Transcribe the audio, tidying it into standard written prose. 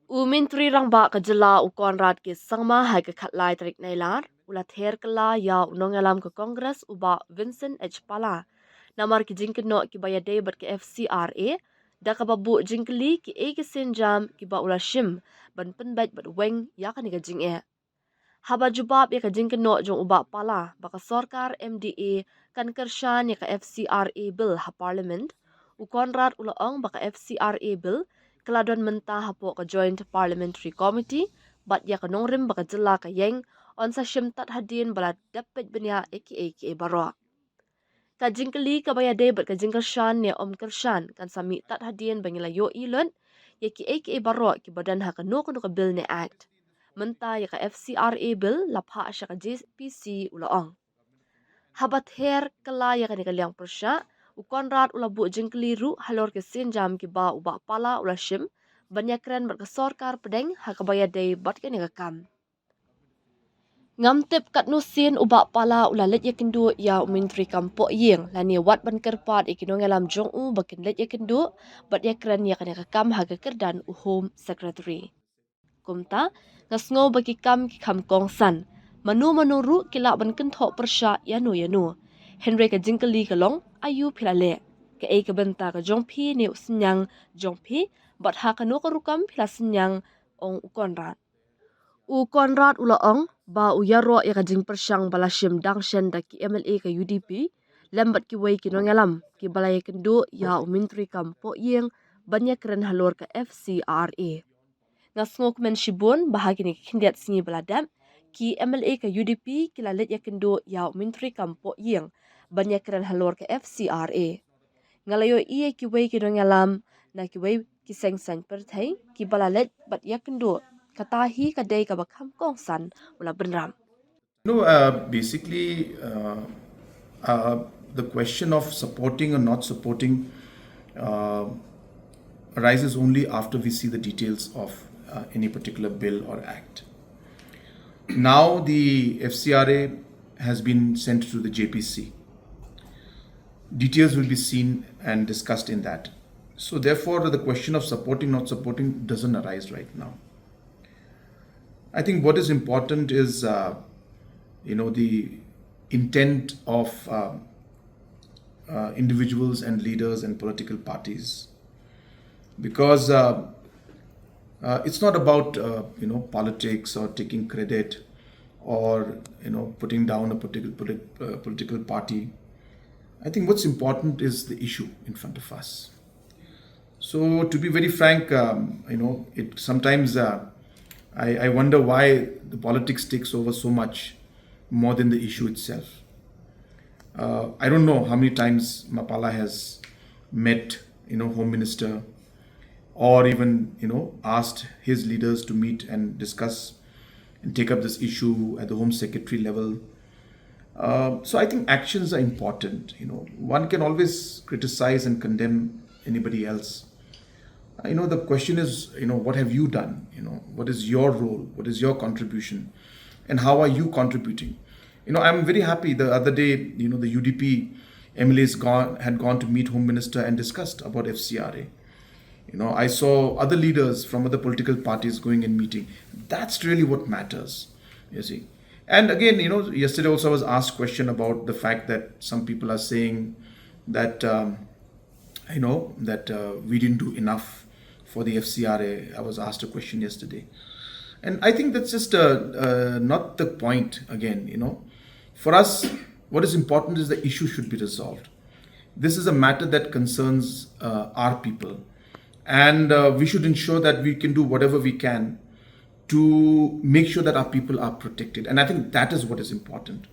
Umintri rang ba ka jala u konrad ke sangma hai ka khatlai tarik nailar ula ther kala ya unong alam ka Congress uba Vincent H. Pala namar ki jinkno ki baya debat ke FCRA da ka babu jinkli ki ke sienjam ki ba ula shim ban penbait bat weng ya ka ni ka jing e haba jubab ya ka jinkno jong uba pala baka sorkar MDA kan kershan ya ka FCRA bill ha parliament u konrad ula ong baka FCRA bill keladon mentah hapo ka Joint Parliamentary Committee bat ya ka nongrim baka jela ka yeng on sa shim tat hadin bala dapat benya aka barok ka jingkali ka baya de bat ka jingkal shan ne om kershan kan sami tat hadin bangila yo ilon ya aka barok ki badan ha ka no ka bill ne act menta ya ka FCRA bill lapha asya ka JPC ulaong habat her kala ya ka nikaliang persya ukonrad ula bu jingkli ru halor ke sienjam ki ba uba pala ula shim banyakren bat ka sorkar pedeng ha ka baya de bat ka nikakam ngam tip kat nu sin uba pala ula let yakindu ya umintri kampo yeng lani wat ban kerpat ikino ngalam jong u bakin let yakindu bat yakren ya kan yakam ha ka kerdan u home secretary kumta ngasngo bagi kam ki kam kong san manu ru kila ban kentho persya yanu henry ka jingkali kalong ayu philale ka e ka benta ka jongphi ne usinyang jongphi bat ha ka no ka rukam phila sinyang ong ukonrat u konrad ula ong ba u yaro ya ka jing persyang bala shim dang shen da ki MLA ka UDP lembat ki wei ki nongalam ki bala ya kendo ya umintri kampo yeng banyak keren halor ka FCRA ngasngok men shibun bahagi ni kindiat singi baladam ki MLA ka UDP ki lalet ya kendo ya umintri kampo yeng banyak keren halor ka FCRA ngalayo iye ki wei ki nongalam na ki wei ki seng seng perthai ki balalet bat ya kendo katahi kadai ka bakam kong san ula benram. Basically, the question of supporting or not supporting uh, arises only after we see the details of any particular bill or act. Now, the FCRA has been sent to the JPC. Details will be seen and discussed in that. So, therefore, the question of supporting, not supporting doesn't arise right now. I think what is important is, the intent of individuals and leaders and political parties, because it's not about politics or taking credit or putting down a particular political party. I think what's important is the issue in front of us. So to be very frank, it sometimes I wonder why the politics takes over so much more than the issue itself. I don't know how many times Mapala has met, Home Minister, or even, asked his leaders to meet and discuss and take up this issue at the Home Secretary level. So I think actions are important. One can always criticize and condemn anybody else. The question is, what have you done? What is your role? What is your contribution? And how are you contributing? I'm very happy the other day, the UDP MLAs had gone to meet Home Minister and discussed about FCRA. I saw other leaders from other political parties going and meeting. That's really what matters, you see. And again, yesterday also I was asked a question about the fact that some people are saying that, we didn't do enough for the FCRA. I was asked a question yesterday. And I think that's just not the point again, For us, what is important is the issue should be resolved. This is a matter that concerns our people. And we should ensure that we can do whatever we can to make sure that our people are protected. And I think that is what is important.